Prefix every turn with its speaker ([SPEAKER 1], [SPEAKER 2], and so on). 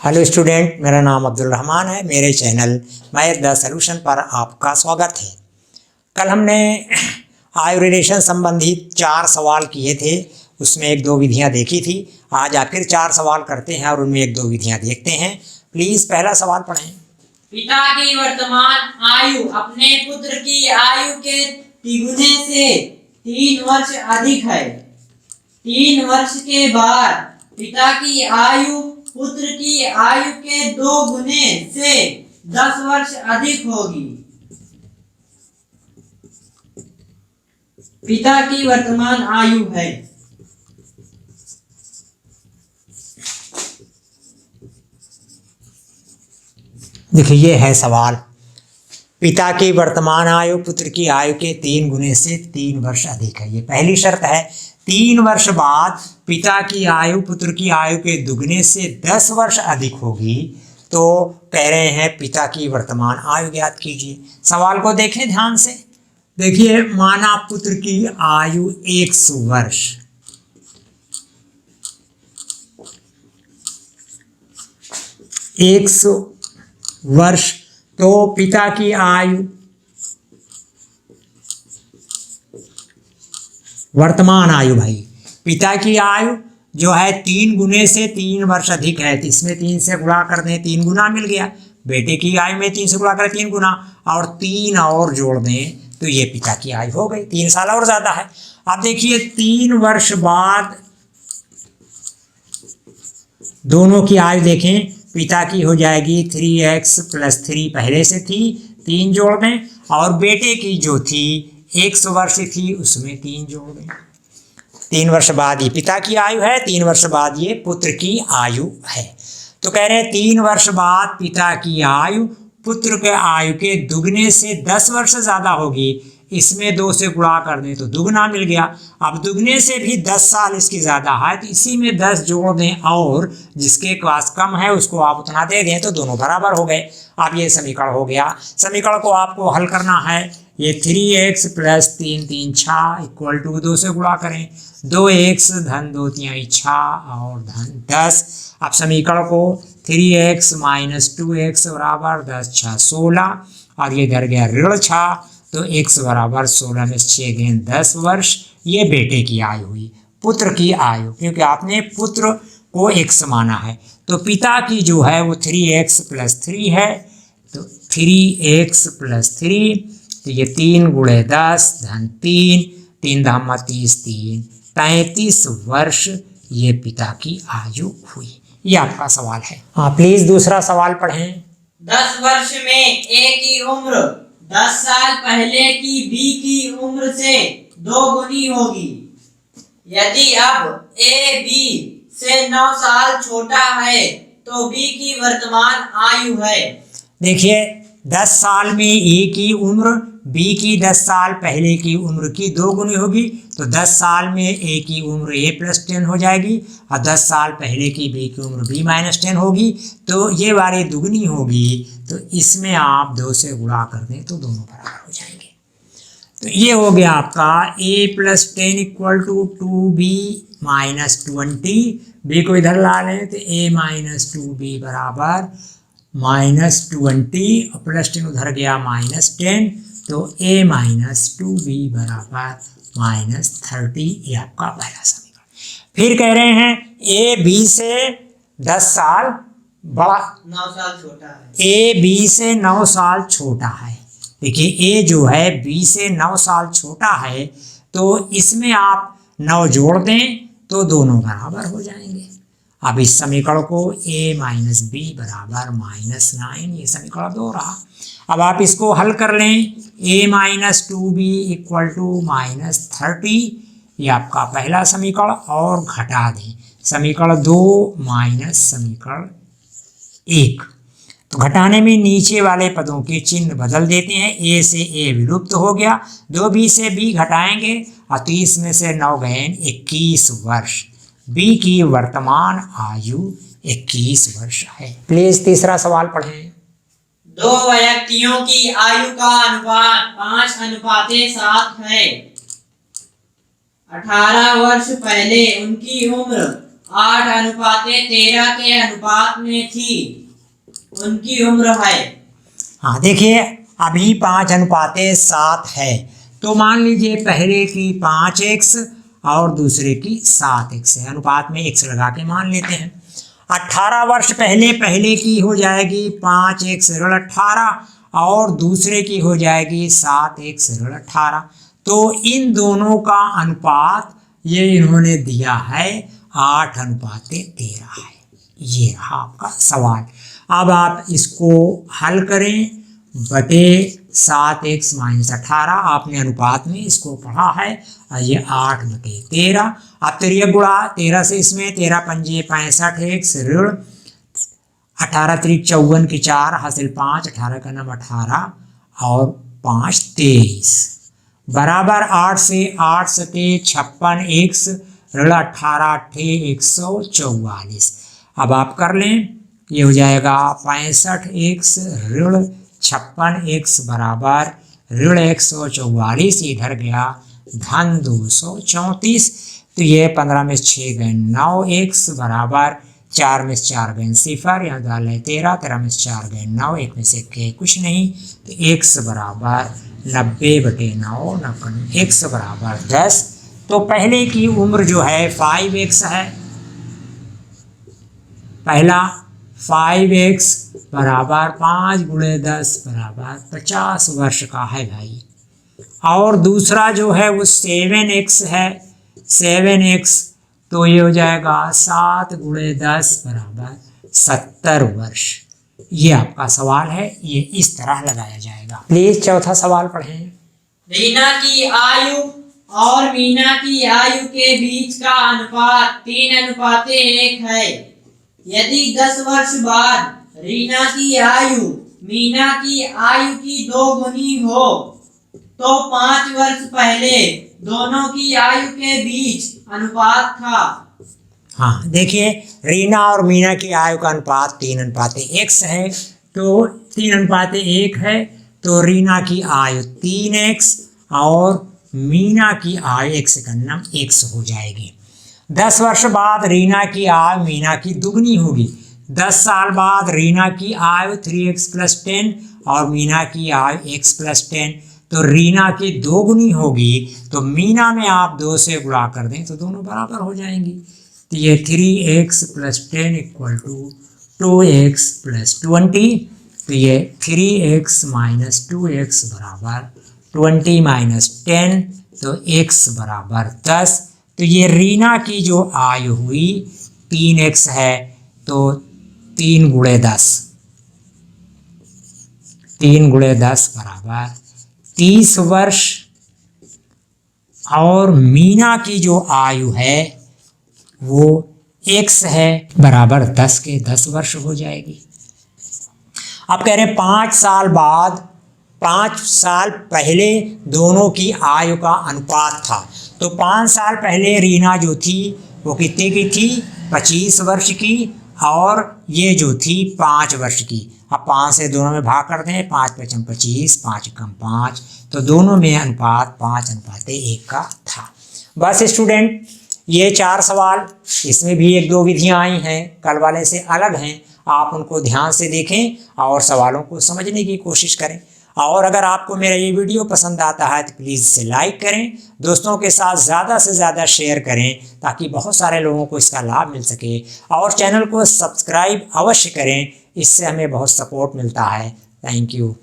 [SPEAKER 1] Hello student, मेरा नाम अब्दुल रहमान है। मेरे चैनल मैथ द सॉल्यूशन पर आपका स्वागत है। कल हमने आयु रिलेशन संबंधित 4 सवाल किए थे, उसमें 1-2 विधियां देखी थी। आज आखिर 4 सवाल करते हैं और उनमें 1-2 विधियां देखते हैं। प्लीज़ पहला सवाल पढ़ें।
[SPEAKER 2] पिता की वर्तमान आयु अपने पुत्र की आयु के तिगुने से 3 वर्ष अधिक है। 3 वर्ष के बाद पिता की आयु पुत्र की आयु के 2 गुने से 10 वर्ष अधिक होगी। पिता की वर्तमान आयु है।
[SPEAKER 1] देखिए, ये है सवाल। पिता की वर्तमान आयु पुत्र की आयु के 3 गुने से 3 वर्ष अधिक है। ये पहली शर्त है। 3 वर्ष बाद पिता की आयु पुत्र की आयु के दुगने से 10 वर्ष अधिक होगी। तो कह रहे हैं पिता की वर्तमान आयु ज्ञात कीजिए। सवाल को देखें ध्यान से। देखिए, माना पुत्र की आयु 100 वर्ष, वर्ष, तो पिता की आयु वर्तमान आयु, भाई पिता की आयु जो है 3 गुने से 3 वर्ष अधिक है, तो इसमें 3 से गुणा कर दें, 3 गुना मिल गया। बेटे की आयु में 3 से गुणा करें 3 गुना, और 3 और जोड़ दें तो ये पिता की आयु हो गई। 3 साल और ज्यादा है। अब देखिए, 3 वर्ष बाद दोनों की आयु देखें। पिता की हो जाएगी 3x + 3 पहले से थी, 3 जोड़ दें, और बेटे की जो थी 100 वर्ष थी, उसमें 3 जोड़ दें। 3 वर्ष बाद ये पिता की आयु है, 3 वर्ष बाद ये पुत्र की आयु है। तो कह रहे हैं 3 वर्ष बाद पिता की आयु पुत्र के आयु के दुगने से 10 वर्ष ज्यादा होगी। इसमें 2 से गुणा कर दें तो दुगना मिल गया। अब दुगने से भी 10 साल इसकी ज़्यादा है, तो इसी में 10 जोड़ दें, और जिसके पास कम है उसको आप उतना दे दें, तो दोनों बराबर हो गए। अब ये समीकरण हो गया। समीकरण को आपको हल करना है। ये 3x + 3 3 6 = 2 से गुणा करें। 2x धन 2 3 6 और धन 10। अब समीकरण को 3x - 2x = 10 6 16, और ये इधर गया ऋण 6, तो x = 16 में 6 गेंद 10 वर्ष। ये बेटे की आयु हुई। पुत्र की आयु, क्योंकि आपने पुत्र को x माना है, तो पिता की जो है वो 3x + 3 है, तो 3x + 3, तो ये 3 × 10 धन 3 3 × 30 3 33 वर्ष ये पिता की आयु हुई। ये आपका सवाल है। हाँ, प्लीज दूसरा सवाल पढ़ें।
[SPEAKER 2] 10 वर्ष में A की उम्र 10 साल पहले की B की उम्र से 2 गुनी होगी। यदि अब A B से 9 साल छोटा है तो B की वर्तमान आयु है।
[SPEAKER 1] देखिए, 10 साल में A की उम्र B की 10 साल पहले की उम्र की 2 गुनी होगी, तो 10 साल में A की उम्र A + 10 हो जाएगी, और 10 साल पहले की B की उम्र B - 10 होगी, तो ये वाली दुगनी होगी। तो इसमें आप 2 से गुणा कर दें तो दोनों बराबर हो जाएंगे। तो ये हो गया आपका A + 10 = 2B - 20। B को इधर ला लें तो A - 2B = -20, और +10 उधर गया -10, तो A - 2B = -30। ये आपका पहला समीकरण। फिर कह रहे हैं A B से 10 साल बड़ा,
[SPEAKER 2] 9 साल छोटा है।
[SPEAKER 1] A B से 9 साल छोटा है। देखिए, A जो है B से 9 साल छोटा है, तो इसमें आप 9 जोड़ दें तो दोनों बराबर हो जाएंगे। अब इस समीकरण को A - B = -9, ये समीकरण 2 रहा। अब आप इसको हल कर लें। A - 2B = -30, ये आपका पहला समीकरण, और घटा दें समीकरण 2 माइनस समीकरण 1। तो घटाने में नीचे वाले पदों के चिन्ह बदल देते हैं। A से A विलुप्त हो गया, 2B से B घटाएंगे, और 30 में से 9 गए 21 वर्ष। B की वर्तमान आयु 21 वर्ष है। प्लीज तीसरा सवाल पढ़ें।
[SPEAKER 2] 2 व्यक्तियों की आयु का अनुपात 5:7 है। 18 वर्ष पहले उनकी उम्र 8:13 के अनुपात में थी, उनकी उम्र है।
[SPEAKER 1] हाँ देखिए, अभी 5:7 है, तो मान लीजिए पहले की 5x और दूसरे की 7x है, अनुपात में x लगा के मान लेते हैं। 18 वर्ष पहले की हो जाएगी 5x ऋण 18 और दूसरे की हो जाएगी 7x ऋण 18। तो इन दोनों का अनुपात ये इन्होंने दिया है 8:13 है। ये रहा आपका सवाल। अब आप इसको हल करें, बटे 7x - 18, आपने अनुपात में इसको पढ़ा है, और ये 8/13। अब तिरिया गुणा 13 से इसमें, 13 पंजे 65x ऋण 18 त्रिक 54 की 4 हासिल 5, 18 का नाम 18 और 5 23 बराबर 8 से 8 सते 56x ऋण 18 8 144। अब आप कर लें, ये हो जाएगा 65x ऋण 56x बराबर ऋण 144, इधर गया धन 234। तो ये 15 में 6 गए 9x बराबर 4 में 4 गए 0, यहाँ डाल है 13, 13 में 4 गए 9, 1 में से के कुछ नहीं, तो x बराबर 90/9, x बराबर 10। तो पहले की उम्र जो है 5x है, पहला 5x बराबर 5 × 10 बराबर 50 वर्ष का है भाई, और दूसरा जो है वो 7x है, 7x तो ये हो जाएगा 7 × 10 बराबर 70 वर्ष। ये आपका सवाल है, ये इस तरह लगाया जाएगा। प्लीज चौथा सवाल पढ़ें।
[SPEAKER 2] रीना की आयु और मीना की आयु के बीच का अनुपात 3:1 है। यदि 10 वर्ष बाद रीना की आयु मीना की आयु की 2 गुनी हो, तो 5 वर्ष पहले दोनों की आयु के बीच अनुपात था।
[SPEAKER 1] हाँ देखिए, रीना और मीना की आयु का अनुपात 3:1 है, तो 3:1 है, तो रीना की आयु 3x और मीना की आयु, एक सेकंड नाम, x हो जाएगी। 10 वर्ष बाद रीना की आयु मीना की दुगनी होगी। 10 साल बाद रीना की आयु 3x + 10 और मीना की आयु x + 10, तो रीना की 2 गुनी होगी, तो मीना में आप 2 से गुणा कर दें तो दोनों बराबर हो जाएंगी। तो ये 3x + 10 = 2x + 20, तो ये 3x - 2x बराबर 20 - 10, तो x बराबर 10। तो ये रीना की जो आयु हुई 3x है, तो 3 × 10, 3 × 10 बराबर 30 वर्ष, और मीना की जो आयु है वो x है बराबर 10 के 10 वर्ष हो जाएगी। अब कह रहे हैं 5 साल बाद, 5 साल पहले दोनों की आयु का अनुपात था, तो 5 साल पहले रीना जो थी वो कितने की थी, 25 वर्ष की, और ये जो थी 5 वर्ष की। अब 5 से दोनों में भाग कर दें, 5 × 5 = 25, 5 × 5, तो दोनों में अनुपात 5:1 का था। बस स्टूडेंट, ये 4 सवाल, इसमें भी 1-2 विधियाँ आई हैं, कल वाले से अलग हैं, आप उनको ध्यान से देखें और सवालों को समझने की कोशिश करें। और अगर आपको मेरा ये वीडियो पसंद आता है तो प्लीज़ इसे लाइक करें, दोस्तों के साथ ज़्यादा से ज़्यादा शेयर करें, ताकि बहुत सारे लोगों को इसका लाभ मिल सके, और चैनल को सब्सक्राइब अवश्य करें, इससे हमें बहुत सपोर्ट मिलता है। Thank you.